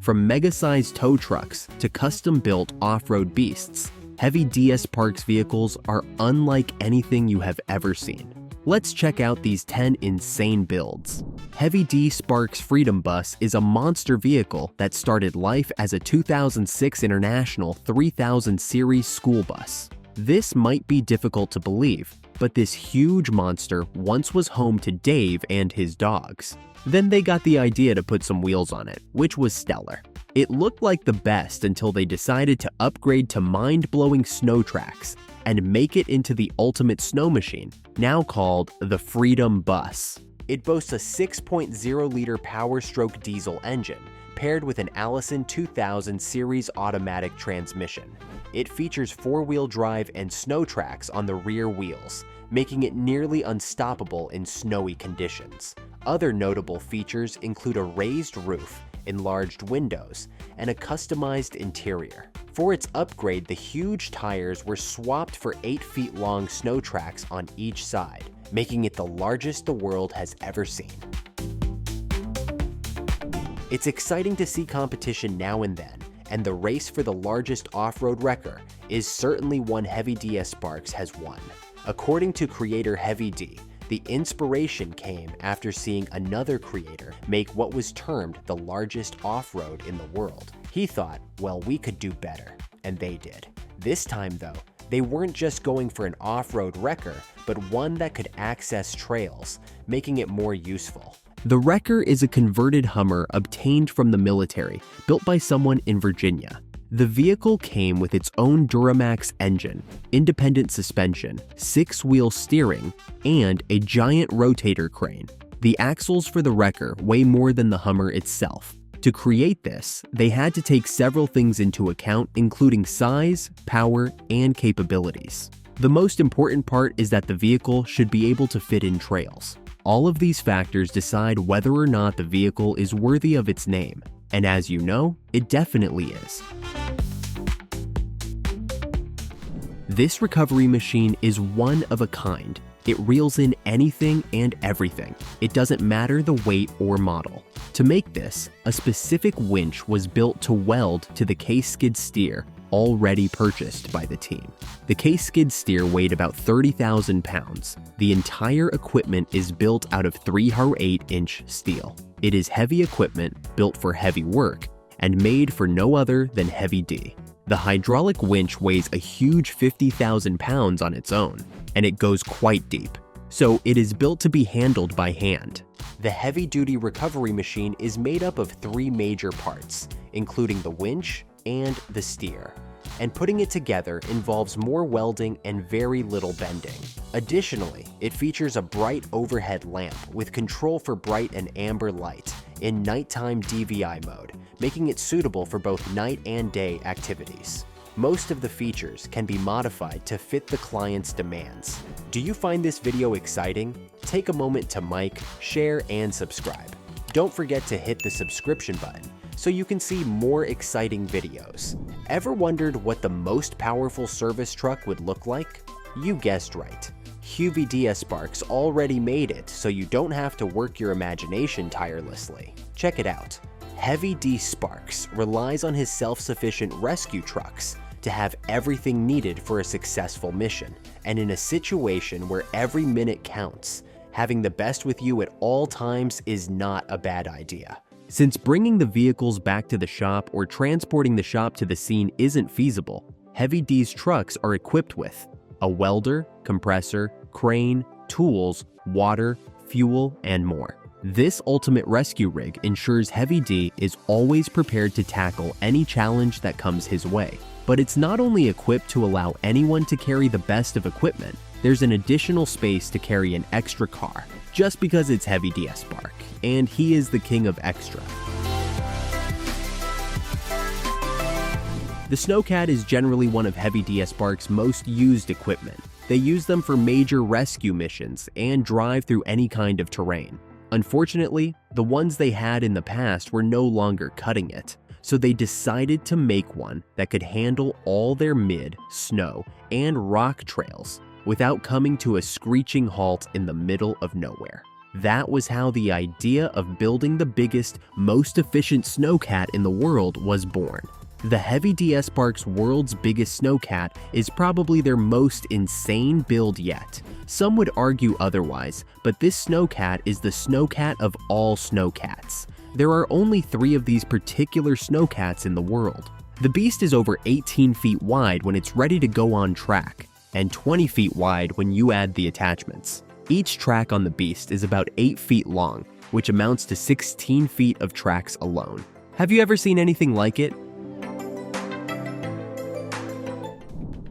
From mega-sized tow trucks to custom-built off-road beasts, HeavyDSparks vehicles are unlike anything you have ever seen. Let's check out these 10 insane builds. HeavyDSparks Freedom Bus is a monster vehicle that started life as a 2006 International 3000 series school bus. This might be difficult to believe, but this huge monster once was home to Dave and his dogs. Then they got the idea to put some wheels on it, which was stellar. It looked like the best until they decided to upgrade to mind-blowing snow tracks and make it into the ultimate snow machine, now called the Freedom Bus. It boasts a 6.0-liter Power-Stroke diesel engine, paired with an Allison 2000 series automatic transmission. It features four-wheel drive and snow tracks on the rear wheels, making it nearly unstoppable in snowy conditions. Other notable features include a raised roof, enlarged windows, and a customized interior. For its upgrade, the huge tires were swapped for 8-feet-long snow tracks on each side, making it the largest the world has ever seen. It's exciting to see competition now and then, and the race for the largest off-road wrecker is certainly one HeavyDSparks has won. According to creator Heavy D, the inspiration came after seeing another creator make what was termed the largest off-road in the world. He thought, well, we could do better, and they did. This time though, they weren't just going for an off-road wrecker, but one that could access trails, making it more useful. The Wrecker is a converted Hummer obtained from the military, built by someone in Virginia. The vehicle came with its own Duramax engine, independent suspension, 6-wheel steering, and a giant rotator crane. The axles for the Wrecker weigh more than the Hummer itself. To create this, they had to take several things into account, including size, power, and capabilities. The most important part is that the vehicle should be able to fit in trails. All of these factors decide whether or not the vehicle is worthy of its name, and as you know, it definitely is. This recovery machine is one of a kind. It reels in anything and everything. It doesn't matter the weight or model. To make this, a specific winch was built to weld to the K-skid steer already purchased by the team. The K-skid steer weighed about 30,000 pounds. The entire equipment is built out of 3/8-inch steel. It is heavy equipment built for heavy work and made for no other than Heavy D. The hydraulic winch weighs a huge 50,000 pounds on its own, and it goes quite deep. So it is built to be handled by hand. The heavy-duty recovery machine is made up of 3 major parts, including the winch and the steer, and putting it together involves more welding and very little bending. Additionally, it features a bright overhead lamp with control for bright and amber light in nighttime DVI mode, making it suitable for both night and day activities. Most of the features can be modified to fit the client's demands. Do you find this video exciting? Take a moment to like, share, and subscribe. Don't forget to hit the subscription button so you can see more exciting videos. Ever wondered what the most powerful service truck would look like? You guessed right. HeavyDSparks already made it so you don't have to work your imagination tirelessly. Check it out. HeavyDSparks relies on his self-sufficient rescue trucks to have everything needed for a successful mission, and in a situation where every minute counts, having the best with you at all times is not a bad idea. Since bringing the vehicles back to the shop or transporting the shop to the scene isn't feasible, Heavy D's trucks are equipped with a welder, compressor, crane, tools, water, fuel, and more. This ultimate rescue rig ensures Heavy D is always prepared to tackle any challenge that comes his way. But it's not only equipped to allow anyone to carry the best of equipment, there's an additional space to carry an extra car, just because it's HeavyDSpark, and he is the king of extra. The Snowcat is generally one of HeavyDSpark's most used equipment. They use them for major rescue missions and drive through any kind of terrain. Unfortunately, the ones they had in the past were no longer cutting it, so they decided to make one that could handle all their mid, snow, and rock trails without coming to a screeching halt in the middle of nowhere. That was how the idea of building the biggest, most efficient Snowcat in the world was born. The HeavyDSparks world's biggest Snowcat is probably their most insane build yet. Some would argue otherwise, but this Snowcat is the Snowcat of all Snowcats. There are only 3 of these particular Snowcats in the world. The beast is over 18 feet wide when it's ready to go on track, and 20 feet wide when you add the attachments. Each track on the beast is about 8 feet long, which amounts to 16 feet of tracks alone. Have you ever seen anything like it?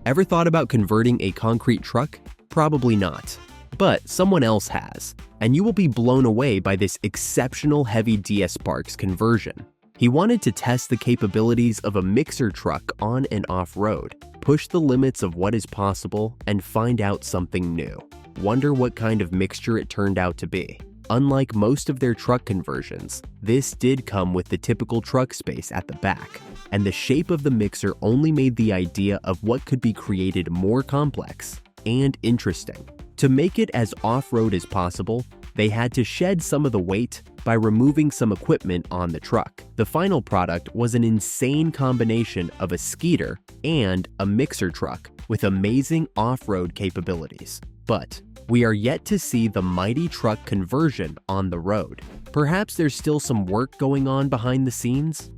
Ever thought about converting a concrete truck? Probably not. But someone else has, and you will be blown away by this exceptional HeavyDSparks conversion. He wanted to test the capabilities of a mixer truck on and off-road, push the limits of what is possible, and find out something new. Wonder what kind of mixture it turned out to be. Unlike most of their truck conversions, this did come with the typical truck space at the back, and the shape of the mixer only made the idea of what could be created more complex and interesting. To make it as off-road as possible, they had to shed some of the weight by removing some equipment on the truck. The final product was an insane combination of a skidder and a mixer truck with amazing off-road capabilities. But we are yet to see the mighty truck conversion on the road. Perhaps there's still some work going on behind the scenes?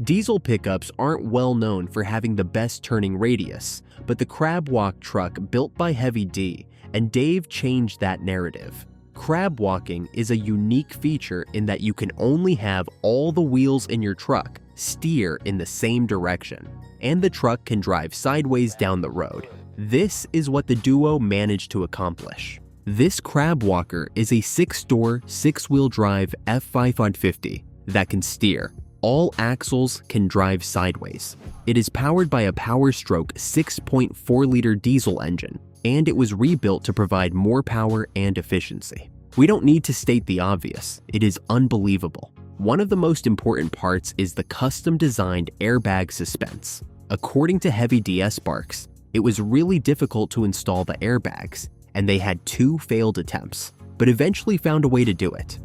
Diesel pickups aren't well known for having the best turning radius, but the crab walk truck built by Heavy D and Dave changed that narrative. Crab walking is a unique feature in that you can only have all the wheels in your truck steer in the same direction, and the truck can drive sideways down the road. This is what the duo managed to accomplish. This crab walker is a 6-door, 6-wheel drive F550 that can steer. All axles can drive sideways. It is powered by a Powerstroke 6.4-liter diesel engine, and it was rebuilt to provide more power and efficiency. We don't need to state the obvious. It is unbelievable. One of the most important parts is the custom-designed airbag suspense. According to HeavyDSparks, it was really difficult to install the airbags, and they had 2 failed attempts, but eventually found a way to do it.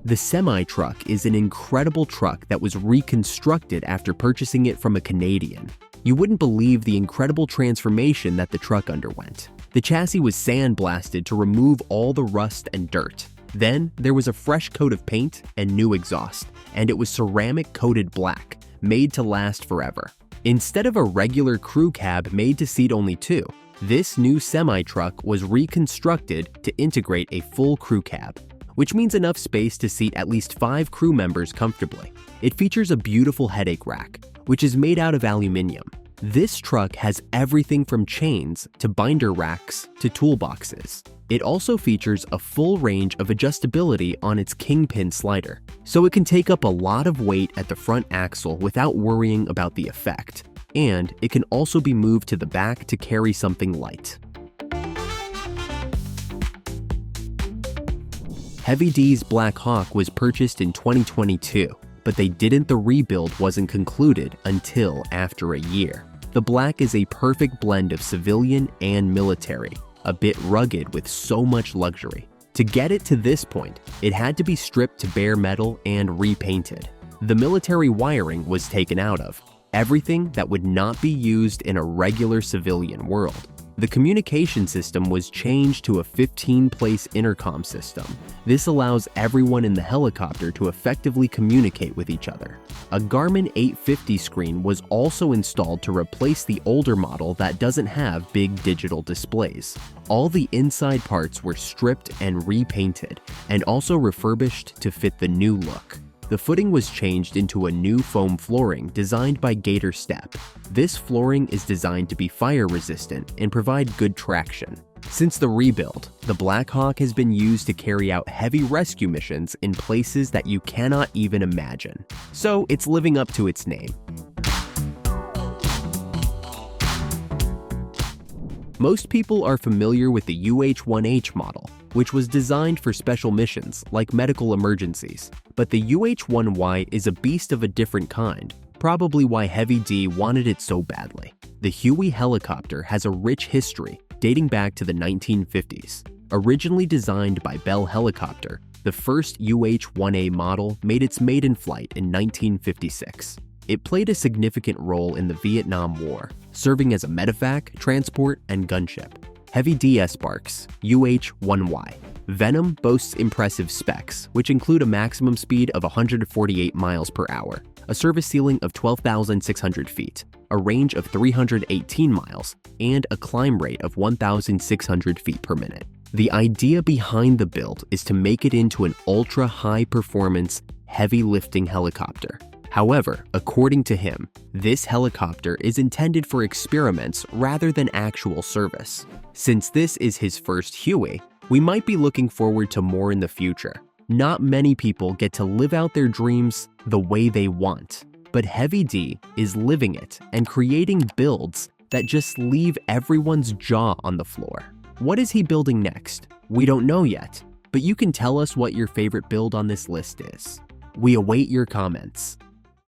The semi-truck is an incredible truck that was reconstructed after purchasing it from a Canadian. You wouldn't believe the incredible transformation that the truck underwent. The chassis was sandblasted to remove all the rust and dirt. Then there was a fresh coat of paint and new exhaust, and it was ceramic-coated black, made to last forever. Instead of a regular crew cab made to seat only 2, this new semi-truck was reconstructed to integrate a full crew cab, which means enough space to seat at least 5 crew members comfortably. It features a beautiful headache rack, which is made out of aluminum. This truck has everything from chains to binder racks to toolboxes. It also features a full range of adjustability on its kingpin slider, so it can take up a lot of weight at the front axle without worrying about the effect. And it can also be moved to the back to carry something light. Heavy D's Blackhawk was purchased in 2022, but the rebuild wasn't concluded until after a year. The Black is a perfect blend of civilian and military, a bit rugged with so much luxury. To get it to this point, it had to be stripped to bare metal and repainted. The military wiring was taken out of, everything that would not be used in a regular civilian world. The communication system was changed to a 15-place intercom system. This allows everyone in the helicopter to effectively communicate with each other. A Garmin 850 screen was also installed to replace the older model that doesn't have big digital displays. All the inside parts were stripped and repainted, and also refurbished to fit the new look. The footing was changed into a new foam flooring designed by Gator Step. This flooring is designed to be fire resistant and provide good traction. Since the rebuild, the Blackhawk has been used to carry out heavy rescue missions in places that you cannot even imagine. So it's living up to its name. Most people are familiar with the UH-1H model, which was designed for special missions like medical emergencies. But the UH-1Y is a beast of a different kind. probably why Heavy D wanted it so badly. The Huey helicopter has a rich history dating back to the 1950s. Originally designed by Bell Helicopter, the first UH-1A model made its maiden flight in 1956. It played a significant role in the Vietnam War, serving as a medevac, transport, and gunship. HeavyDSparks, UH-1Y. Venom boasts impressive specs, which include a maximum speed of 148 miles per hour, a service ceiling of 12,600 feet, a range of 318 miles, and a climb rate of 1,600 feet per minute. The idea behind the build is to make it into an ultra-high-performance, heavy-lifting helicopter. However, according to him, this helicopter is intended for experiments rather than actual service. Since this is his first Huey, we might be looking forward to more in the future. Not many people get to live out their dreams the way they want, but Heavy D is living it and creating builds that just leave everyone's jaw on the floor. What is he building next? We don't know yet, but you can tell us what your favorite build on this list is. We await your comments.